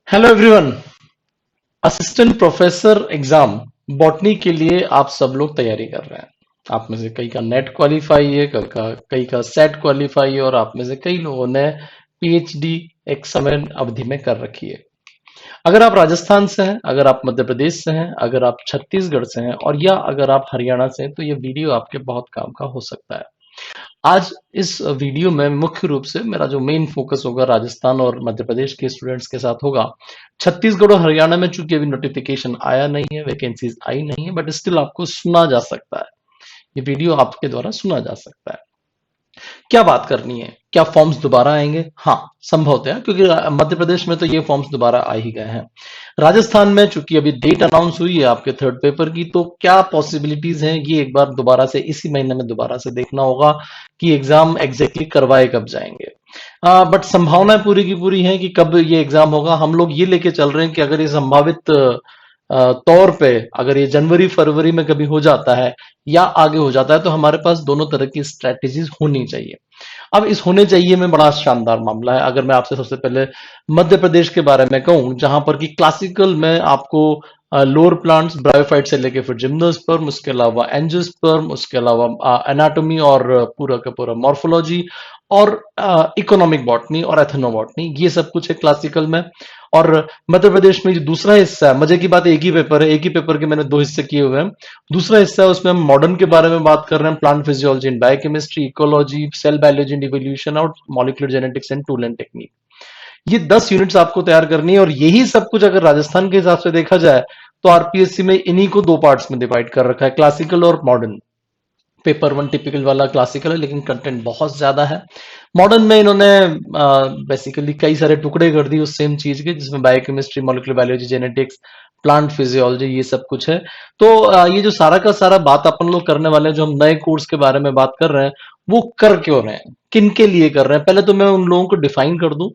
Hello everyone. Assistant professor exam botany के लिए आप सब लोग तैयारी कर रहे हैं। आप में से कई का नेट क्वालिफाई है, कई का सेट क्वालिफाई है और आप में से कई लोगों ने पीएचडी एक समय अवधि में कर रखी है। अगर आप राजस्थान से हैं, अगर आप मध्य प्रदेश से हैं, अगर आप छत्तीसगढ़ से हैं और या अगर आप हरियाणा से हैं, तो ये वीडियो आपके बहुत काम का हो सकता है। आज इस वीडियो में मुख्य रूप से मेरा जो मेन फोकस होगा राजस्थान और मध्य प्रदेश के स्टूडेंट्स के साथ होगा। छत्तीसगढ़ और हरियाणा में चूंकि अभी नोटिफिकेशन आया नहीं है, वैकेंसीज आई नहीं है, बट स्टिल आपको सुना जा सकता है। ये वीडियो आपके द्वारा सुना जा सकता है। क्या बात करनी है? क्या फॉर्म्स दोबारा आएंगे? हाँ, संभवतः, क्योंकि मध्य प्रदेश में तो ये फॉर्म्स दोबारा आ ही गए हैं। राजस्थान में चूंकि अभी डेट अनाउंस हुई है आपके थर्ड पेपर की, तो क्या पॉसिबिलिटीज हैं, ये एक बार दोबारा से इसी महीने में दोबारा से देखना होगा कि एग्जाम एग्जैक्टली करवाए कब जाएंगे। बट संभावनाएं पूरी की पूरी हैं कि कब ये एग्जाम होगा। हम लोग ये लेके चल रहे हैं कि अगर ये संभावित तौर पे अगर ये जनवरी फरवरी में कभी हो जाता है या आगे हो जाता है, तो हमारे पास दोनों तरह की स्ट्रेटेजीज होनी चाहिए। अब इस होने चाहिए में बड़ा शानदार मामला है। अगर मैं आपसे सबसे पहले मध्य प्रदेश के बारे में कहूं, जहां पर कि क्लासिकल में आपको लोअर प्लांट्स ब्रायोफाइट से लेके फिर जिम्नोस्पर्म, उसके अलावा एंजियोस्पर्म, उसके अलावा एनाटॉमी और पूरा का पूरा मॉर्फोलॉजी और इकोनॉमिक बॉटनी और एथनोबॉटनी, ये सब कुछ है क्लासिकल में। और मध्य प्रदेश में जो दूसरा हिस्सा है, मजे की बात है, एक ही पेपर है, एक ही पेपर के मैंने दो हिस्से किए हुए हैं। दूसरा हिस्सा है उसमें हम मॉडर्न के बारे में बात कर रहे हैं, plant physiology and biochemistry, ecology, cell biology and evolution और molecular genetics and tool and technique. ये 10 यूनिट्स आपको तैयार करनी है और यही सब कुछ अगर राजस्थान के हिसाब से देखा जाए तो आरपीएससी में इन्हीं को दो पार्ट्स में डिवाइड कर रखा है, क्लासिकल और मॉडर्न। पेपर वन टिपिकल वाला क्लासिकल है, लेकिन कंटेंट बहुत ज्यादा है। मॉडर्न में इन्होंने बेसिकली कई सारे टुकड़े कर दिए उस सेम चीज के, जिसमें biochemistry, molecular biology, genetics, plant physiology, ये सब कुछ है। तो ये जो सारा का सारा बात अपन लोग करने वाले हैं, जो हम नए कोर्स के बारे में बात कर रहे हैं, वो कर क्यों रहे हैं, किन के लिए कर रहे हैं, पहले तो मैं उन लोगों को डिफाइन कर दूं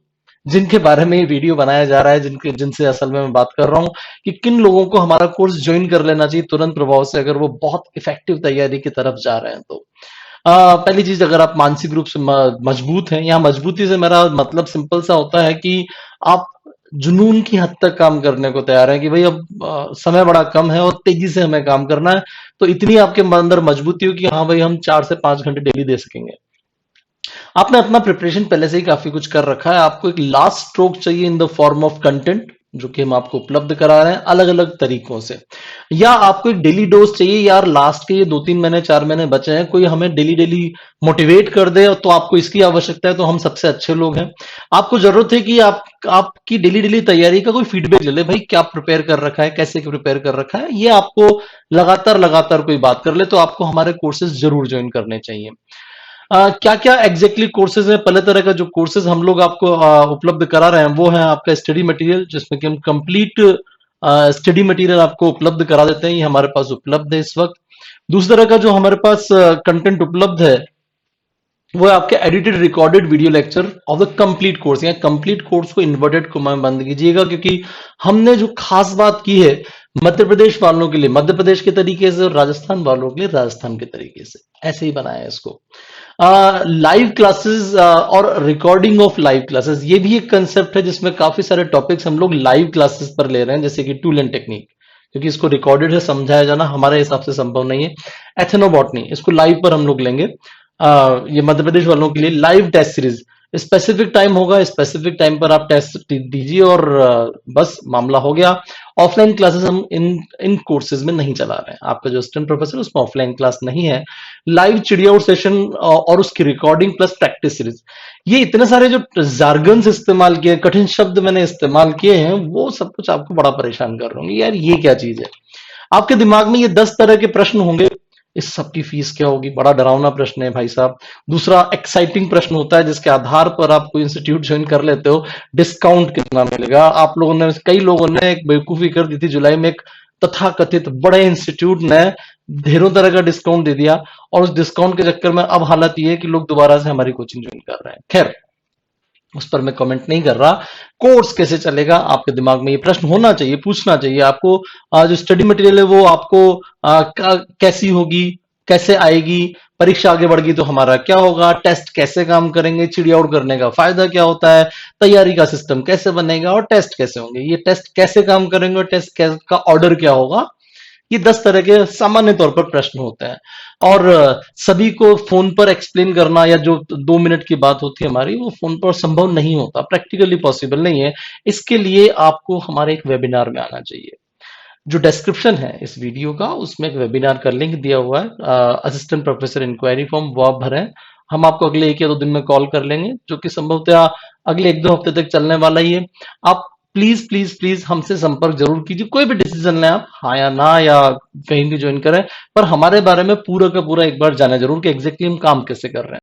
जिनके बारे में ये वीडियो बनाया जा रहा है, जिनसे असल में मैं बात कर रहा हूं कि किन लोगों को हमारा कोर्स ज्वाइन कर लेना चाहिए तुरंत प्रभाव से, अगर वो बहुत इफेक्टिव तैयारी की तरफ जा रहे हैं तो। पहली चीज, अगर आप मानसिक रूप से मजबूत हैं, यहाँ मजबूती से मेरा मतलब सिंपल सा होता है कि आप जुनून की हद तक काम करने को तैयार है कि भाई अब समय बड़ा कम है और तेजी से हमें काम करना है, तो इतनी आपके अंदर मजबूती हो कि हाँ भाई हम 4 से 5 घंटे डेली दे सकेंगे। आपने अपना प्रिपरेशन पहले से ही काफी कुछ कर रखा है, आपको एक लास्ट स्ट्रोक चाहिए in the form of content, जो कि हम आपको उपलब्ध करा रहे हैं अलग अलग तरीकों से। या आपको एक डेली डोज चाहिए, यार लास्ट के ये 2-3 महीने 4 महीने बचे हैं, कोई हमें डेली डेली मोटिवेट कर दे, तो आपको इसकी आवश्यकता है, तो हम सबसे अच्छे लोग हैं। आपको जरूरत है कि आपकी डेली डेली तैयारी का कोई फीडबैक ले ले, भाई क्या प्रिपेयर कर रखा है, कैसे प्रिपेयर कर रखा है, ये आपको लगातार लगातार कोई बात कर ले, तो आपको हमारे कोर्सेज जरूर ज्वाइन करने चाहिए। क्या क्या एग्जैक्टली कोर्सेज है? पहले तरह का जो कोर्सेज हम लोग आपको उपलब्ध करा रहे हैं वो है आपका स्टडी मटेरियल, जिसमें कि हम कंप्लीट स्टडी मटेरियल आपको उपलब्ध करा देते हैं, ये हमारे पास उपलब्ध है इस वक्त। दूसरी तरह का जो हमारे पास कंटेंट उपलब्ध है वो है आपके edited recorded video lecture of the complete course. या कंप्लीट कोर्स को इन्वर्टेड कॉमा में बंद कीजिएगा, क्योंकि हमने जो खास बात की है मध्य प्रदेश वालों के लिए मध्य प्रदेश के तरीके से और राजस्थान वालों के लिए राजस्थान के तरीके से, ऐसे ही बनाया है इसको। लाइव क्लासेस और रिकॉर्डिंग ऑफ लाइव क्लासेस, ये भी एक कंसेप्ट है जिसमें काफी सारे टॉपिक्स हम लोग लाइव क्लासेस पर ले रहे हैं, जैसे कि टूल एंड टेक्निक, क्योंकि इसको रिकॉर्डेड है, समझाया जाना हमारे हिसाब से संभव नहीं है। एथनोबॉटनी, इसको लाइव पर हम लोग लेंगे। ये मध्य प्रदेश वालों के लिए live test series, specific time होगा, स्पेसिफिक टाइम पर आप टेस्ट दीजिए और बस मामला हो गया। ऑफलाइन क्लासेस हम इन कोर्सेज में नहीं चला रहे हैं। आपका जो असिस्टेंट प्रोफेसर है उसमें ऑफलाइन क्लास नहीं है। लाइव चिड़िया आउट सेशन और उसकी रिकॉर्डिंग प्लस प्रैक्टिस सीरीज, ये इतने सारे जो जार्गन्स इस्तेमाल किए, कठिन शब्द मैंने इस्तेमाल किए हैं, वो सब कुछ आपको बड़ा परेशान कर रहे होंगे, यार ये क्या चीज है। आपके दिमाग में ये 10 तरह के प्रश्न होंगे, इस सब की फीस क्या होगी, बड़ा डरावना प्रश्न है भाई साहब। दूसरा एक्साइटिंग प्रश्न होता है जिसके आधार पर आप कोई इंस्टीट्यूट ज्वाइन कर लेते हो, डिस्काउंट कितना मिलेगा। आप लोगों ने, कई लोगों ने एक बेवकूफी कर दी थी जुलाई में, एक तथाकथित बड़े इंस्टीट्यूट ने ढेरों तरह का डिस्काउंट दे दिया और उस डिस्काउंट के चक्कर में अब हालत ये है कि लोग दोबारा से हमारी कोचिंग ज्वाइन कर रहे हैं। खैर, उस पर मैं कमेंट नहीं कर रहा। कोर्स कैसे चलेगा, आपके दिमाग में ये प्रश्न होना चाहिए, पूछना चाहिए आपको। जो स्टडी मटेरियल है वो आपको कैसी होगी, कैसे आएगी, परीक्षा आगे बढ़ गई तो हमारा क्या होगा, टेस्ट कैसे काम करेंगे, चिड़िया उड़ करने का फायदा क्या होता है, तैयारी का सिस्टम कैसे बनेगा और टेस्ट कैसे होंगे, ये टेस्ट कैसे काम करेंगे और टेस्ट का ऑर्डर क्या होगा। ये 10 तरह के सामान्य तौर पर प्रश्न होते हैं। और सभी को फोन पर एक्सप्लेन करना या जो 2 मिनट की बात होती है हमारी, वो फोन पर संभव नहीं होता, प्रैक्टिकली पॉसिबल नहीं है। इसके लिए आपको हमारे एक वेबिनार में आना चाहिए। जो डिस्क्रिप्शन है इस वीडियो का, उसमें एक वेबिनार का लिंक दिया हुआ है, असिस्टेंट प्रोफेसर इंक्वायरी फॉर्म, वो आप भरें। हम आपको अगले 1 या 2 दिन में कॉल कर लेंगे, जो कि संभवतः अगले 1-2 हफ्ते तक चलने वाला ही है। आप प्लीज प्लीज प्लीज हमसे संपर्क जरूर कीजिए, कोई भी डिसीजन लें आप, हाँ या ना, या कहीं भी ज्वाइन करें, पर हमारे बारे में पूरा का पूरा एक बार जाने जरूर कि एग्जैक्टली हम काम कैसे कर रहे हैं।